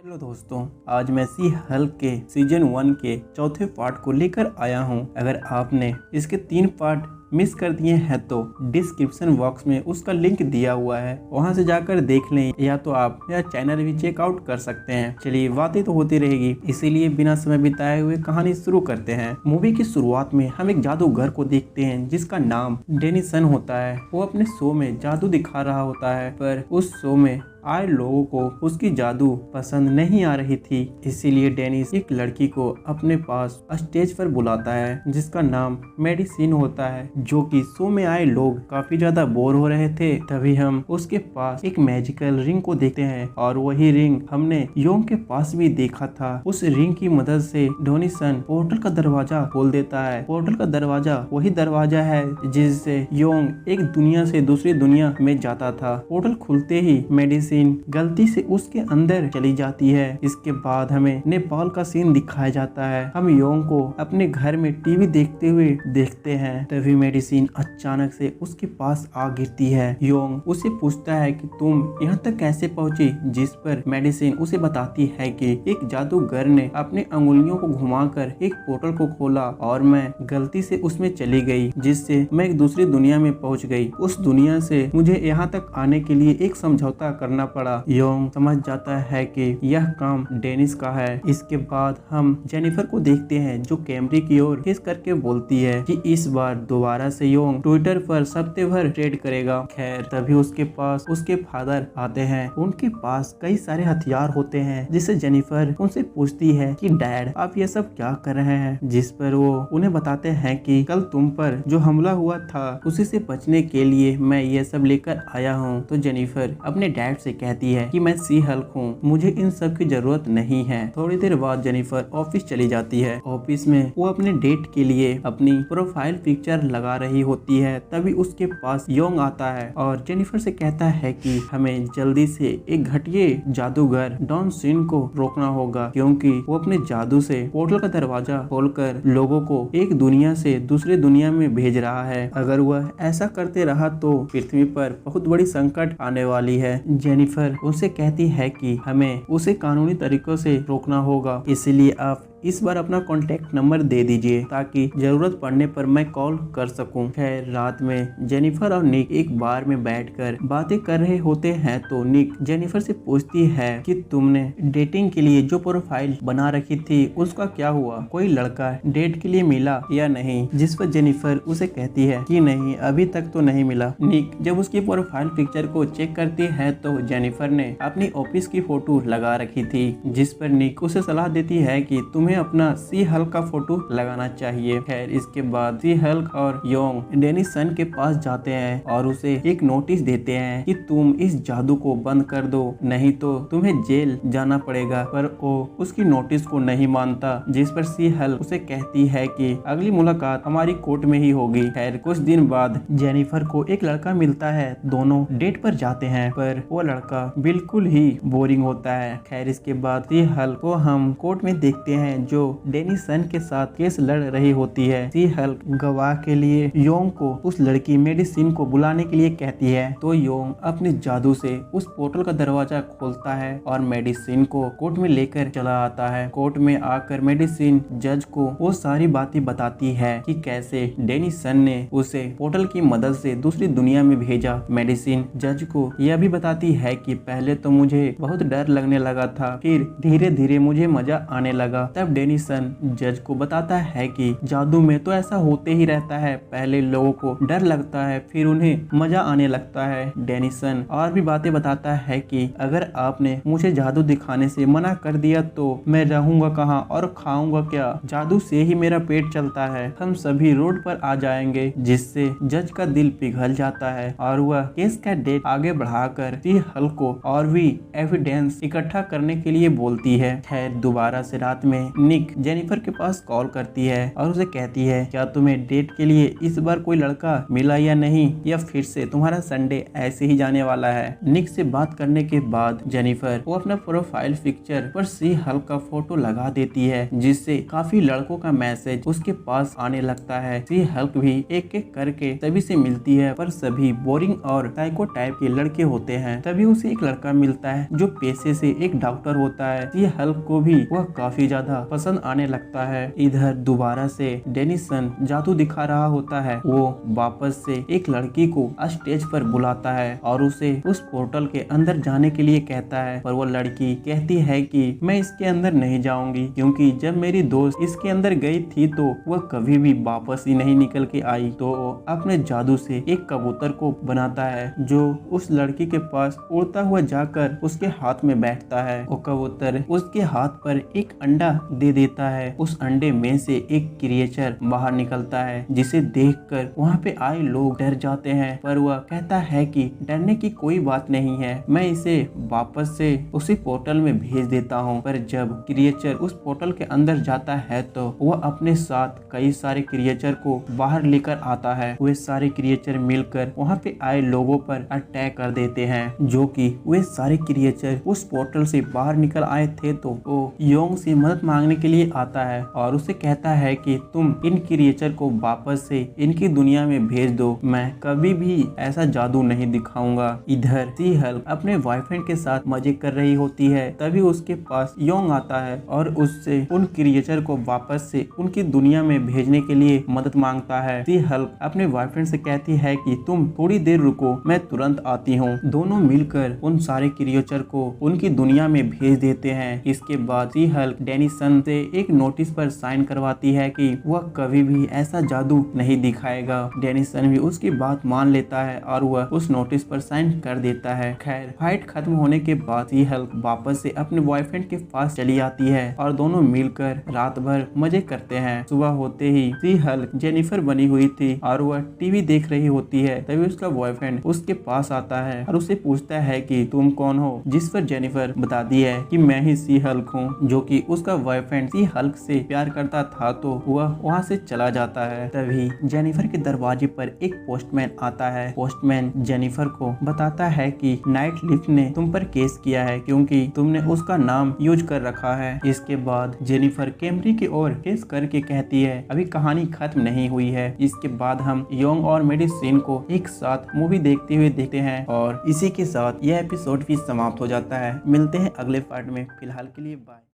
Hello दोस्तों, आज मैं सी हल्क के सीजन 1 के चौथे पार्ट को लेकर आया हूं। अगर आपने इसके 3 पार्ट मिस कर दिए हैं तो डिस्क्रिप्शन बॉक्स में उसका लिंक दिया हुआ है, वहां से जाकर देख लें, या तो आप मेरा चैनल भी चेकआउट कर सकते हैं। चलिए, बातें तो होती रहेगी, इसीलिए बिना समय बिताए हुए कहानी शुरू करते हैं। मूवी की शुरुआत में हम एक जादूगर को देखते हैं जिसका नाम डेनिसन होता है। वो अपने शो में जादू दिखा रहा होता है, पर उस शो में आए लोगों को उसकी जादू पसंद नहीं आ रही थी। इसीलिए डेनिस एक लड़की को अपने पास स्टेज पर बुलाता है जिसका नाम मेडिसिन होता है, जो कि शो में आए लोग काफी ज्यादा बोर हो रहे थे। तभी हम उसके पास एक मैजिकल रिंग को देखते हैं, और वही रिंग हमने योंग के पास भी देखा था। उस रिंग की मदद से डेनिसन पोर्टल का दरवाजा खोल देता है। पोर्टल का दरवाजा वही दरवाजा है जिससे योंग एक दुनिया से दूसरी दुनिया में जाता था। पोर्टल खुलते ही मेडिसिन गलती से उसके अंदर चली जाती है। इसके बाद हमें नेपाल का सीन दिखाया जाता है। हम योंग को अपने घर में टीवी देखते हुए देखते हैं। तभी मेडिसिन अचानक से उसके पास आ गिरती है। योंग उसे पूछता है कि तुम यहाँ तक कैसे पहुँची, जिस पर मेडिसिन उसे बताती है कि एक जादूगर ने अपने अंगुलियों को घुमाकर एक पोर्टल को खोला और मैं गलती से उसमें चली गई, जिससे मैं एक दूसरी दुनिया में पहुँच गई। उस दुनिया से मुझे यहाँ तक आने के लिए एक समझौता करना पड़ा। योंग समझ जाता है कि यह काम डेनिस का है। इसके बाद हम जेनिफर को देखते हैं जो कैमरे की ओर खींच करके बोलती है कि इस बार दोबारा से योंग ट्विटर पर हफ्ते भर ट्रेड करेगा। खैर, तभी उसके पास उसके फादर आते हैं। उनके पास कई सारे हथियार होते हैं, जिससे जेनिफर उनसे पूछती है कि डैड, आप ये सब क्या कर रहे हैं, जिस पर वो उन्हें बताते हैं कि कल तुम पर जो हमला हुआ था उसी से बचने के लिए मैं ये सब लेकर आया हूँ। तो जेनिफर अपने डैड से कहती है कि मैं सी हल्क हूँ, मुझे इन सब की जरूरत नहीं है। थोड़ी देर बाद जेनिफर ऑफिस चली जाती है। ऑफिस में वो अपने डेट के लिए अपनी प्रोफाइल पिक्चर लगा रही होती है। तभी उसके पास योंग आता है और जेनिफर से कहता है कि हमें जल्दी से एक घटिया जादूगर डॉन सिन को रोकना होगा, क्योंकि वो अपने जादू से पोर्टल का दरवाजा खोलकर लोगों को एक दुनिया से दूसरी दुनिया में भेज रहा है। अगर वह ऐसा करते रहा तो पृथ्वी पर बहुत बड़ी संकट आने वाली है। जेनिफर उनसे कहती है कि हमें उसे कानूनी तरीकों से रोकना होगा, इसलिए आप इस बार अपना कॉन्टेक्ट नंबर दे दीजिए ताकि जरूरत पड़ने पर मैं कॉल कर सकूं। खैर, रात में जेनिफर और निक एक बार में बैठकर बातें कर रहे होते हैं तो निक जेनिफर से पूछती है कि तुमने डेटिंग के लिए जो प्रोफाइल बना रखी थी उसका क्या हुआ, कोई लड़का डेट के लिए मिला या नहीं, जिस पर जेनिफर उसे कहती है कि नहीं, अभी तक तो नहीं मिला। निक जब उसकी प्रोफाइल पिक्चर को चेक करती है तो जेनिफर ने अपनी ऑफिस की फोटो लगा रखी थी, जिस पर निक उसे सलाह देती है कि तुम्हें अपना सी हल्क का फोटो लगाना चाहिए। खैर, इसके बाद सी हल्क और योंग डेनिसन के पास जाते हैं और उसे एक नोटिस देते हैं कि तुम इस जादू को बंद कर दो, नहीं तो तुम्हें जेल जाना पड़ेगा। पर वो उसकी नोटिस को नहीं मानता, जिस पर सी हल्क उसे कहती है कि अगली मुलाकात हमारी कोर्ट में ही होगी। खैर, कुछ दिन बाद जेनिफर को एक लड़का मिलता है। दोनों डेट पर जाते हैं, पर वो लड़का बिल्कुल ही बोरिंग होता है। खैर, इसके बाद सी हल्क को हम कोर्ट में देखते हैं जो डेनिसन के साथ केस लड़ रही होती है। सी हल्क गवाह के लिए योंग को उस लड़की मेडिसिन को बुलाने के लिए कहती है, तो योंग अपने जादू से उस पोर्टल का दरवाजा खोलता है और मेडिसिन को कोर्ट में लेकर चला आता है। कोर्ट में आकर मेडिसिन जज को वो सारी बातें बताती है कि कैसे डेनिसन ने उसे पोर्टल की मदद से दूसरी दुनिया में भेजा। मेडिसिन जज को यह भी बताती है कि पहले तो मुझे बहुत डर लगने लगा था, फिर धीरे धीरे मुझे मजा आने लगा। तब डेनिसन जज को बताता है कि जादू में तो ऐसा होते ही रहता है, पहले लोगों को डर लगता है फिर उन्हें मजा आने लगता है। डेनिसन और भी बातें बताता है कि अगर आपने मुझे जादू दिखाने से मना कर दिया तो मैं रहूंगा कहाँ और खाऊंगा क्या, जादू से ही मेरा पेट चलता है, हम सभी रोड पर आ जाएंगे। जिससे जज का दिल पिघल जाता है और वह केस का डेट आगे बढ़ाकर सी हल्क को और भी एविडेंस इकट्ठा करने के लिए बोलती है। खैर, दोबारा से रात में निक जेनिफर के पास कॉल करती है और उसे कहती है, क्या तुम्हें डेट के लिए इस बार कोई लड़का मिला या नहीं, या फिर से तुम्हारा संडे ऐसे ही जाने वाला है। निक से बात करने के बाद जेनिफर वो अपना प्रोफाइल पिक्चर पर सी हल्क का फोटो लगा देती है, जिससे काफी लड़कों का मैसेज उसके पास आने लगता है। सी हल्क भी एक एक करके सभी से मिलती है, पर सभी बोरिंग और साइको टाइप के लड़के होते हैं। तभी उसे एक लड़का मिलता है जो पेशे से एक डॉक्टर होता है। सी हल्क को भी वह काफी ज्यादा पसंद आने लगता है। इधर दोबारा से डेनिसन जादू दिखा रहा होता है। वो वापस से एक लड़की को स्टेज पर बुलाता है और उसे उस पोर्टल के अंदर जाने के लिए कहता है, पर वो लड़की कहती है कि मैं इसके अंदर नहीं जाऊंगी, क्योंकि जब मेरी दोस्त इसके अंदर गई थी तो वह कभी भी वापस ही नहीं निकल के आई। तो अपने जादू से एक कबूतर को बनाता है जो उस लड़की के पास उड़ता हुआ जाकर उसके हाथ में बैठता है। वो कबूतर उसके हाथ पर एक अंडा दे देता है। उस अंडे में से एक क्रिएचर बाहर निकलता है, जिसे देखकर वहाँ पे आए लोग डर जाते हैं, पर वह कहता है कि डरने की कोई बात नहीं है, मैं इसे वापस से उसी पोर्टल में भेज देता हूँ। पर जब क्रिएचर उस पोर्टल के अंदर जाता है तो वह अपने साथ कई सारे क्रिएचर को बाहर लेकर आता है। वे सारे क्रिएचर मिलकर वहाँ पे आए लोगों पर अटैक कर देते हैं, जो कि वे सारे क्रिएचर उस पोर्टल से बाहर निकल आए थे। तो वो योंग से मदद मांगने के लिए आता है और उसे कहता है कि तुम इन क्रिएचर को वापस से इनकी दुनिया में भेज दो, मैं कभी भी ऐसा जादू नहीं दिखाऊंगा। इधर सी हल्क अपने बॉयफ्रेंड के साथ मजे कर रही होती है, तभी उसके पास योंग आता है और उससे उन क्रिएचर को वापस से उनकी दुनिया में भेजने के लिए मदद मांगता है। सी हल्क अपने बॉयफ्रेंड से कहती है कि तुम थोड़ी देर रुको, मैं तुरंत आती हूँ। दोनों मिलकर उन सारे क्रिएचर को उनकी दुनिया में भेज देते हैं। इसके बाद सी हल्क डेनिसन से एक नोटिस पर साइन करवाती है कि वह कभी भी ऐसा जादू नहीं दिखाएगा। डेनिसन भी उसकी बात मान लेता है और वह उस नोटिस पर साइन कर देता है। खैर, फाइट खत्म होने के बाद सी हल्क वापस से अपने बॉयफ्रेंड के पास चली आती है और दोनों मिलकर रात भर मजे करते हैं। सुबह होते ही सी हल्क जेनिफर बनी हुई थी और वह टीवी देख रही होती है। तभी उसका बॉयफ्रेंड उसके पास आता है और उससे पूछता है कि तुम कौन हो, जिस पर जेनिफर बताती है कि मैं ही सी हल्क हूँ, जो कि उसका बॉयफ्रेंड सी हल्क से प्यार करता था। तो वह वहाँ से चला जाता है। तभी जेनिफर के दरवाजे पर एक पोस्टमैन आता है। पोस्टमैन जेनिफर को बताता है कि नाइट लिफ्ट ने तुम पर केस किया है, क्योंकि तुमने उसका नाम यूज कर रखा है। इसके बाद जेनिफर कैमरी की ओर केस करके कहती है अभी कहानी खत्म नहीं हुई है। इसके बाद हम योंग और मेडिसिन को एक साथ मूवी देखते हुए देखते हैं और इसी के साथ यह एपिसोड भी समाप्त हो जाता है। मिलते हैं अगले पार्ट में, फिलहाल के लिए बाय।